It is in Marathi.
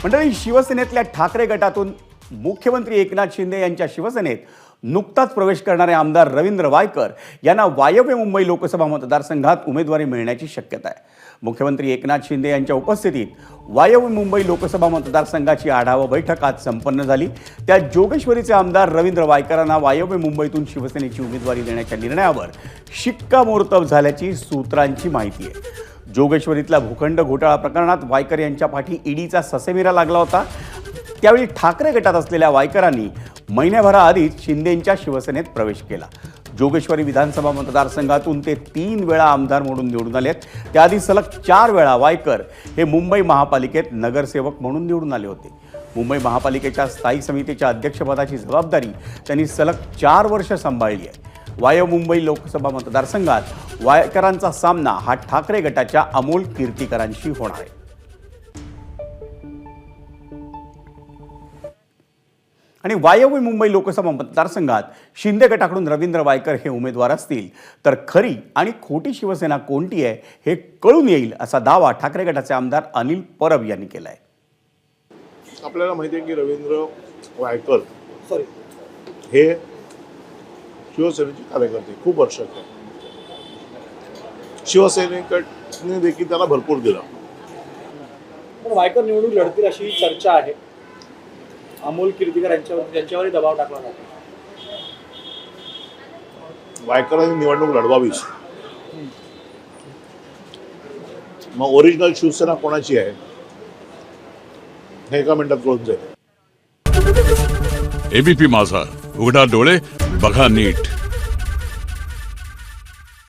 मंडळी, शिवसेनेतल्या ठाकरे गटातून मुख्यमंत्री एकनाथ शिंदे यांच्या शिवसेनेत नुकताच प्रवेश करणारे आमदार रवींद्र वायकर यांना वायव्य मुंबई लोकसभा मतदारसंघात उमेदवारी मिळण्याची शक्यता आहे। मुख्यमंत्री एकनाथ शिंदे यांच्या उपस्थितीत वायव्य मुंबई लोकसभा मतदारसंघाची आढावा बैठक आज संपन्न झाली। त्यात जोगेश्वरीचे आमदार रवींद्र वायकरांना वायव्य मुंबईतून शिवसेनेची उमेदवारी देण्याच्या निर्णयावर शिक्कामोर्तब झाल्याची सूत्रांची माहिती आहे। जोगेश्वरीतल्या भूखंड घोटाळा प्रकरणात वायकर यांच्या पाठी ईडीचा ससेमिरा लागला होता। त्यावेळी ठाकरे गटात असलेल्या वायकरांनी महिन्याभराआधीच शिंदेंच्या शिवसेनेत प्रवेश केला। जोगेश्वरी विधानसभा मतदारसंघातून ते 3 वेळा आमदार म्हणून निवडून आलेत। त्याआधी सलग 4 वेळा वायकर हे मुंबई महापालिकेत नगरसेवक म्हणून निवडून आले होते। मुंबई महापालिकेच्या स्थायी समितीच्या अध्यक्षपदाची जबाबदारी त्यांनी सलग 4 वर्ष सांभाळली आहे। वायव्य मुंबई लोकसभा मतदारसंघात वायकरांचा सामना हा ठाकरे गटाच्या अमोल कीर्तीकरांशी होणार आहे। आणि वायव्य मुंबई लोकसभा मतदारसंघात शिंदे गटाकडून रवींद्र वायकर हे उमेदवार असतील तर खरी आणि खोटी शिवसेना कोणती आहे हे कळून येईल, असा दावा ठाकरे गटाचे आमदार अनिल परब यांनी केला आहे। आपल्याला माहिती आहे की रवींद्र वायकर हे शिवसेनेचे कार्यकर्ते खूप वर्षाचे, शिवसेनेकडे देखील त्याला भरपूर दिला। पण वायकर निवडणूक लढतील अशी चर्चा आहे। अमोल कीर्तीकर यांच्यावरही दबाव टाकला जातो। वायकरांनी निवडणूक लढवावीच। मग ओरिजिनल शिवसेना कोणाची आहे हे एका मिनिटात कळून जाईल। एबीपी माझा, उघडा डोळे बघा नीट।